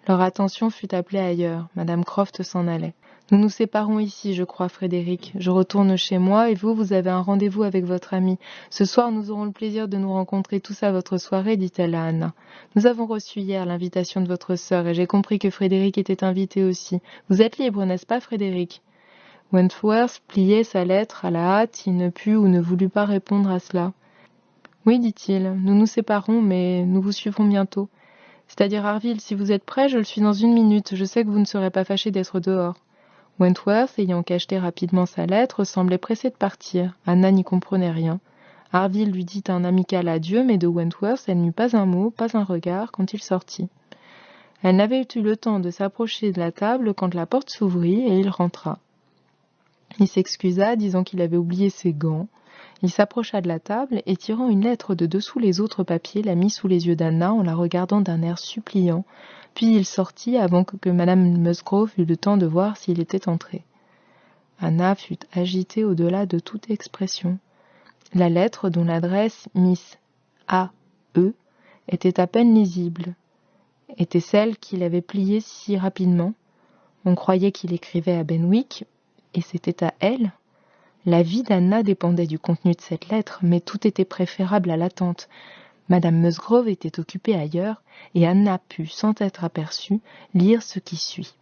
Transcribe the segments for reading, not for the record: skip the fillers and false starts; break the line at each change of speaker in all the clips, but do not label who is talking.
Leur attention fut appelée ailleurs. Madame Croft s'en allait. « Nous nous séparons ici, je crois, Frédéric. Je retourne chez moi et vous avez un rendez-vous avec votre ami. Ce soir, nous aurons le plaisir de nous rencontrer tous à votre soirée, dit-elle à Anna. Nous avons reçu hier l'invitation de votre sœur et j'ai compris que Frédéric était invité aussi. Vous êtes libre, n'est-ce pas, Frédéric ?» Wentworth pliait sa lettre à la hâte, il ne put ou ne voulut pas répondre à cela. « Oui, dit-il, nous nous séparons, mais nous vous suivrons bientôt. C'est-à-dire Harville, si vous êtes prêt, je le suis dans 1 minute. Je sais que vous ne serez pas fâché d'être dehors. » Wentworth, ayant cacheté rapidement sa lettre, semblait pressé de partir. Anna n'y comprenait rien. Harville lui dit un amical adieu, mais de Wentworth, elle n'eut pas un mot, pas un regard, quand il sortit. Elle n'avait eu le temps de s'approcher de la table quand la porte s'ouvrit et il rentra. Il s'excusa, disant qu'il avait oublié ses gants. Il s'approcha de la table et, tirant une lettre de dessous les autres papiers, la mit sous les yeux d'Anna en la regardant d'un air suppliant. Puis il sortit avant que Madame Musgrove eût le temps de voir s'il était entré. Anna fut agitée au-delà de toute expression. La lettre, dont l'adresse Miss A.E. était à peine lisible, était celle qu'il avait pliée si rapidement. On croyait qu'il écrivait à Benwick, et c'était à elle. La vie d'Anna dépendait du contenu de cette lettre, mais tout était préférable à l'attente. Madame Musgrove était occupée ailleurs, et Anna put, sans être aperçue, lire ce qui suit.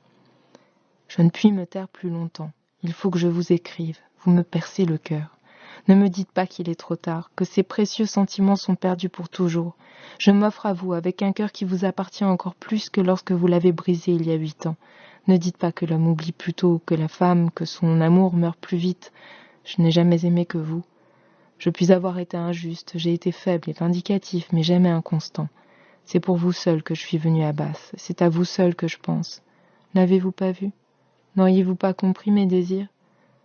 « Je ne puis me taire plus longtemps. Il faut que je vous écrive. Vous me percez le cœur. Ne me dites pas qu'il est trop tard, que ces précieux sentiments sont perdus pour toujours. Je m'offre à vous avec un cœur qui vous appartient encore plus que lorsque vous l'avez brisé il y a 8 ans. Ne dites pas que l'homme oublie plus tôt, que la femme, que son amour meurt plus vite. Je n'ai jamais aimé que vous. Je puis avoir été injuste, j'ai été faible et vindicatif, mais jamais inconstant. C'est pour vous seul que je suis venu à Bath, c'est à vous seul que je pense. N'avez-vous pas vu? N'auriez-vous pas compris mes désirs?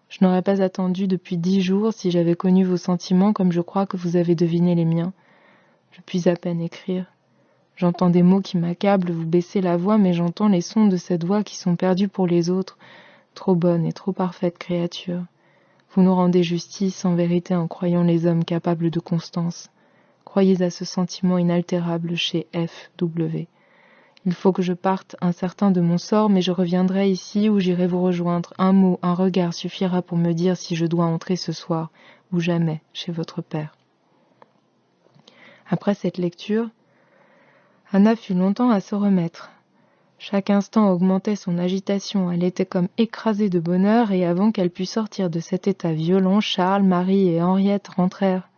Je n'aurais pas attendu depuis 10 jours si j'avais connu vos sentiments comme je crois que vous avez deviné les miens. Je puis à peine écrire. J'entends des mots qui m'accablent, vous baissez la voix, mais j'entends les sons de cette voix qui sont perdus pour les autres. Trop bonne et trop parfaite créature. Vous nous rendez justice en vérité en croyant les hommes capables de constance. Croyez à ce sentiment inaltérable chez F.W. Il faut que je parte incertain de mon sort, mais je reviendrai ici où j'irai vous rejoindre. Un mot, un regard suffira pour me dire si je dois entrer ce soir ou jamais chez votre père. Après cette lecture, Anna fut longtemps à se remettre. Chaque instant augmentait son agitation, elle était comme écrasée de bonheur, et avant qu'elle pût sortir de cet état violent, Charles, Marie et Henriette rentrèrent.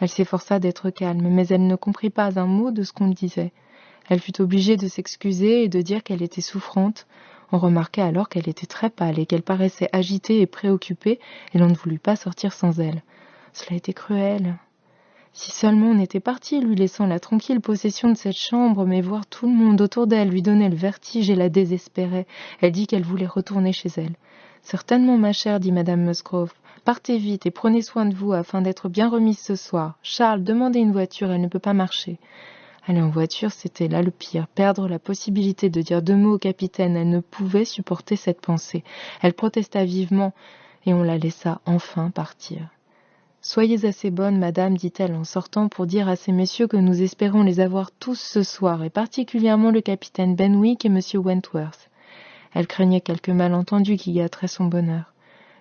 Elle s'efforça d'être calme, mais elle ne comprit pas un mot de ce qu'on disait. Elle fut obligée de s'excuser et de dire qu'elle était souffrante. On remarqua alors qu'elle était très pâle et qu'elle paraissait agitée et préoccupée, et l'on ne voulut pas sortir sans elle. Cela était cruel. Si seulement on était parti, lui laissant la tranquille possession de cette chambre, mais voir tout le monde autour d'elle lui donnait le vertige et la désespérait. Elle dit qu'elle voulait retourner chez elle. « Certainement, ma chère, dit Madame Musgrove. Partez vite et prenez soin de vous afin d'être bien remise ce soir. Charles, demandez une voiture, elle ne peut pas marcher. » Aller en voiture, c'était là le pire. Perdre la possibilité de dire 2 mots au capitaine, elle ne pouvait supporter cette pensée. Elle protesta vivement et on la laissa enfin partir. « Soyez assez bonne, madame, dit-elle en sortant, pour dire à ces messieurs que nous espérons les avoir tous ce soir, et particulièrement le capitaine Benwick et monsieur Wentworth. » Elle craignait quelque malentendu qui gâterait son bonheur.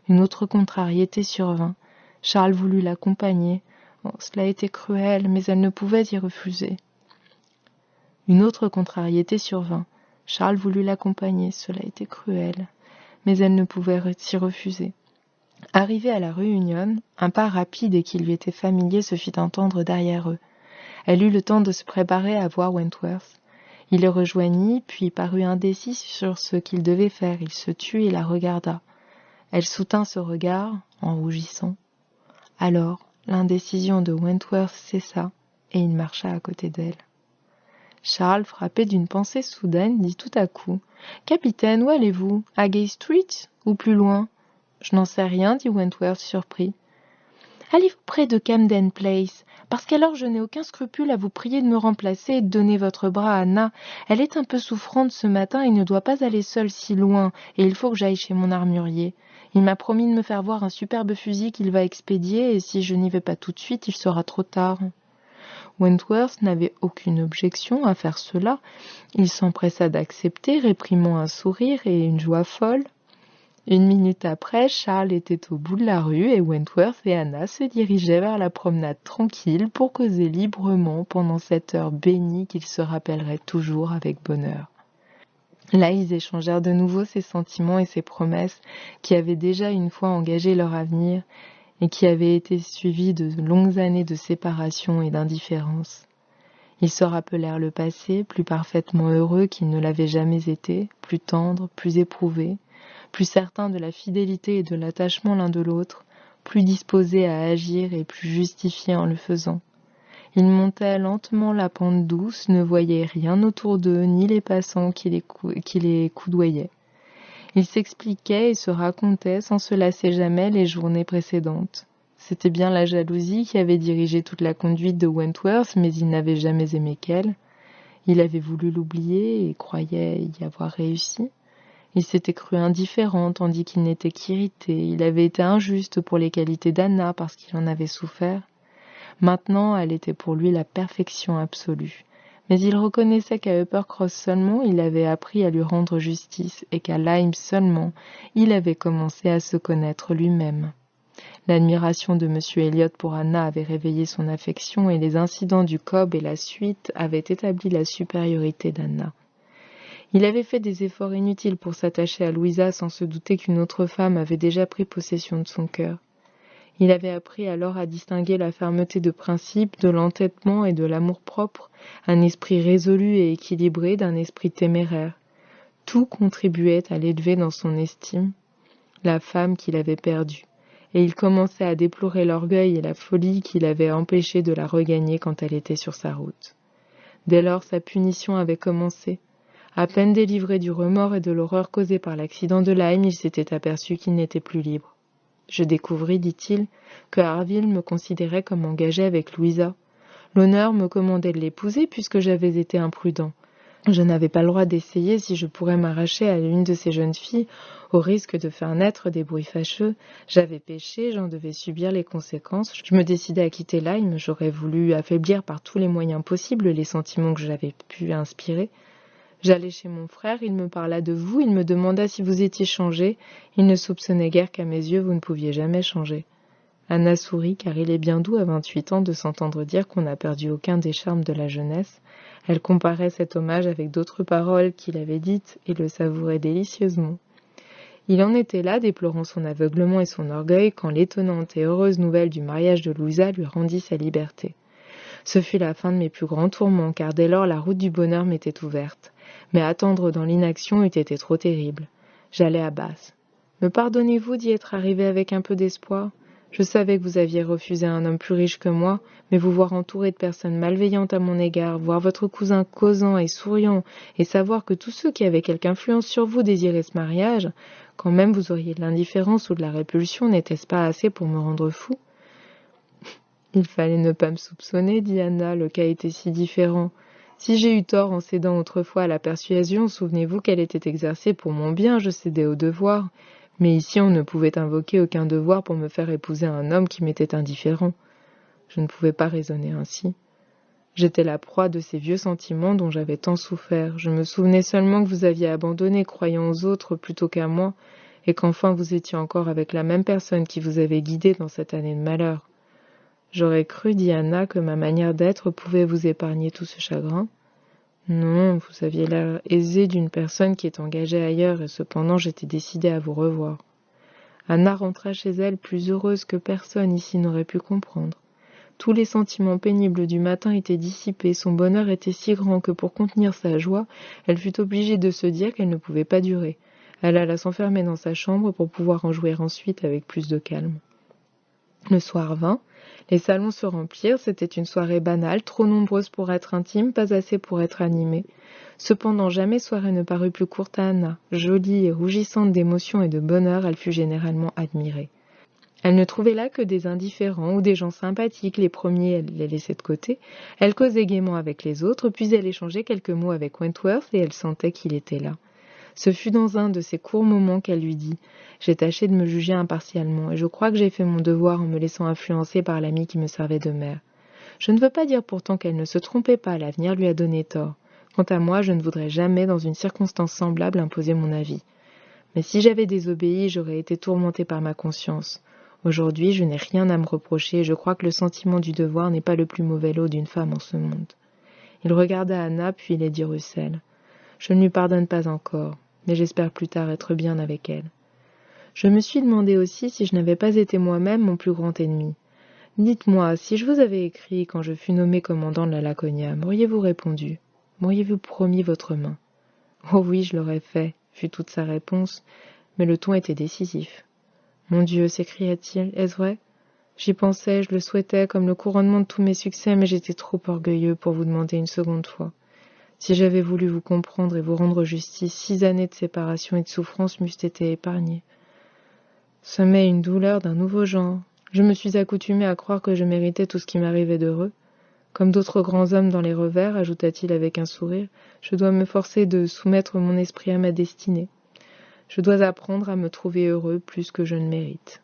Une autre contrariété survint. Charles voulut l'accompagner. Oh, cela était cruel, mais elle ne pouvait y refuser. Une autre contrariété survint. Charles voulut l'accompagner. Cela était cruel, mais elle ne pouvait s'y refuser. Arrivée à la rue Union, un pas rapide et qui lui était familier se fit entendre derrière eux. Elle eut le temps de se préparer à voir Wentworth. Il le rejoignit, puis parut indécis sur ce qu'il devait faire. Il se tut et la regarda. Elle soutint ce regard, en rougissant. Alors, l'indécision de Wentworth cessa, et il marcha à côté d'elle. Charles, frappé d'une pensée soudaine, dit tout à coup « Capitaine, où allez-vous? À Gay Street ou plus loin ?»« Je n'en sais rien, dit Wentworth surpris. « Allez-vous près de Camden Place? Parce qu'alors je n'ai aucun scrupule à vous prier de me remplacer et de donner votre bras à Anna. Elle est un peu souffrante ce matin et ne doit pas aller seule si loin, et il faut que j'aille chez mon armurier. Il m'a promis de me faire voir un superbe fusil qu'il va expédier, et si je n'y vais pas tout de suite, il sera trop tard. » Wentworth n'avait aucune objection à faire cela. Il s'empressa d'accepter, réprimant un sourire et une joie folle. Une minute après, Charles était au bout de la rue et Wentworth et Anna se dirigeaient vers la promenade tranquille pour causer librement pendant cette heure bénie qu'ils se rappelleraient toujours avec bonheur. Là, ils échangèrent de nouveau ces sentiments et ces promesses qui avaient déjà une fois engagé leur avenir et qui avaient été suivis de longues années de séparation et d'indifférence. Ils se rappelèrent le passé, plus parfaitement heureux qu'ils ne l'avaient jamais été, plus tendre, plus éprouvé, plus certains de la fidélité et de l'attachement l'un de l'autre, plus disposés à agir et plus justifiés en le faisant. Ils montaient lentement la pente douce, ne voyaient rien autour d'eux, ni les passants qui les coudoyaient. Ils s'expliquaient et se racontaient sans se lasser jamais les journées précédentes. C'était bien la jalousie qui avait dirigé toute la conduite de Wentworth, mais il n'avait jamais aimé qu'elle. Il avait voulu l'oublier et croyait y avoir réussi. Il s'était cru indifférent tandis qu'il n'était qu'irrité. Il avait été injuste pour les qualités d'Anna parce qu'il en avait souffert. Maintenant, elle était pour lui la perfection absolue. Mais il reconnaissait qu'à Uppercross seulement, il avait appris à lui rendre justice et qu'à Lyme seulement, il avait commencé à se connaître lui-même. L'admiration de M. Elliot pour Anna avait réveillé son affection et les incidents du Cobb et la suite avaient établi la supériorité d'Anna. Il avait fait des efforts inutiles pour s'attacher à Louisa sans se douter qu'une autre femme avait déjà pris possession de son cœur. Il avait appris alors à distinguer la fermeté de principe, de l'entêtement et de l'amour-propre, un esprit résolu et équilibré d'un esprit téméraire. Tout contribuait à l'élever dans son estime, la femme qu'il avait perdue, et il commençait à déplorer l'orgueil et la folie qui l'avaient empêché de la regagner quand elle était sur sa route. Dès lors, sa punition avait commencé. À peine délivré du remords et de l'horreur causée par l'accident de Lyme, il s'était aperçu qu'il n'était plus libre. Je découvris, dit-il, que Harville me considérait comme engagé avec Louisa. L'honneur me commandait de l'épouser puisque j'avais été imprudent. Je n'avais pas le droit d'essayer si je pourrais m'arracher à l'une de ces jeunes filles, au risque de faire naître des bruits fâcheux. J'avais péché, j'en devais subir les conséquences. Je me décidai à quitter Lyme, j'aurais voulu affaiblir par tous les moyens possibles les sentiments que j'avais pu inspirer. J'allai chez mon frère, il me parla de vous, il me demanda si vous étiez changé. Il ne soupçonnait guère qu'à mes yeux vous ne pouviez jamais changer. Anna sourit, car il est bien doux à 28 ans de s'entendre dire qu'on n'a perdu aucun des charmes de la jeunesse. Elle comparait cet hommage avec d'autres paroles qu'il avait dites et le savourait délicieusement. Il en était là, déplorant son aveuglement et son orgueil, quand l'étonnante et heureuse nouvelle du mariage de Louisa lui rendit sa liberté. Ce fut la fin de mes plus grands tourments, car dès lors la route du bonheur m'était ouverte. Mais attendre dans l'inaction eût été trop terrible. J'allai à Bath. « Me pardonnez-vous d'y être arrivé avec un peu d'espoir ? Je savais que vous aviez refusé un homme plus riche que moi, mais vous voir entouré de personnes malveillantes à mon égard, voir votre cousin causant et souriant, et savoir que tous ceux qui avaient quelque influence sur vous désiraient ce mariage, quand même vous auriez de l'indifférence ou de la répulsion, n'était-ce pas assez pour me rendre fou ? » Il fallait ne pas me soupçonner, dit Anna, le cas était si différent. Si j'ai eu tort en cédant autrefois à la persuasion, souvenez-vous qu'elle était exercée pour mon bien, je cédais au devoir. Mais ici on ne pouvait invoquer aucun devoir pour me faire épouser un homme qui m'était indifférent. Je ne pouvais pas raisonner ainsi. J'étais la proie de ces vieux sentiments dont j'avais tant souffert. Je me souvenais seulement que vous aviez abandonné, croyant aux autres plutôt qu'à moi, et qu'enfin vous étiez encore avec la même personne qui vous avait guidé dans cette année de malheur. J'aurais cru, dit Anna, que ma manière d'être pouvait vous épargner tout ce chagrin. Non, vous aviez l'air aisé d'une personne qui est engagée ailleurs, et cependant j'étais décidée à vous revoir. Anna rentra chez elle plus heureuse que personne ici n'aurait pu comprendre. Tous les sentiments pénibles du matin étaient dissipés, son bonheur était si grand que pour contenir sa joie, elle fut obligée de se dire qu'elle ne pouvait pas durer. Elle alla s'enfermer dans sa chambre pour pouvoir en jouir ensuite avec plus de calme. Le soir vint, les salons se remplirent, c'était une soirée banale, trop nombreuse pour être intime, pas assez pour être animée. Cependant, jamais soirée ne parut plus courte à Anna. Jolie et rougissante d'émotion et de bonheur, elle fut généralement admirée. Elle ne trouvait là que des indifférents ou des gens sympathiques, les premiers elle les laissait de côté. Elle causait gaiement avec les autres, puis elle échangeait quelques mots avec Wentworth et elle sentait qu'il était là. Ce fut dans un de ces courts moments qu'elle lui dit « J'ai tâché de me juger impartialement et je crois que j'ai fait mon devoir en me laissant influencer par l'ami qui me servait de mère. Je ne veux pas dire pourtant qu'elle ne se trompait pas, l'avenir lui a donné tort. Quant à moi, je ne voudrais jamais, dans une circonstance semblable, imposer mon avis. Mais si j'avais désobéi, j'aurais été tourmentée par ma conscience. Aujourd'hui, je n'ai rien à me reprocher et je crois que le sentiment du devoir n'est pas le plus mauvais lot d'une femme en ce monde. Il regarda Anna, puis Lady Russell. Je ne lui pardonne pas encore, mais j'espère plus tard être bien avec elle. Je me suis demandé aussi si je n'avais pas été moi-même mon plus grand ennemi. Dites-moi, si je vous avais écrit quand je fus nommé commandant de la Laconia, m'auriez-vous répondu? M'auriez-vous promis votre main? Oh oui, je l'aurais fait, fut toute sa réponse, mais le ton était décisif. Mon Dieu, s'écria-t-il, est-ce vrai? J'y pensais, je le souhaitais comme le couronnement de tous mes succès, mais j'étais trop orgueilleux pour vous demander une seconde fois. Si j'avais voulu vous comprendre et vous rendre justice, 6 années de séparation et de souffrance m'eussent été épargnées. Ce m'est une douleur d'un nouveau genre. Je me suis accoutumé à croire que je méritais tout ce qui m'arrivait d'heureux. Comme d'autres grands hommes dans les revers, ajouta-t-il avec un sourire, je dois me forcer de soumettre mon esprit à ma destinée. Je dois apprendre à me trouver heureux plus que je ne mérite.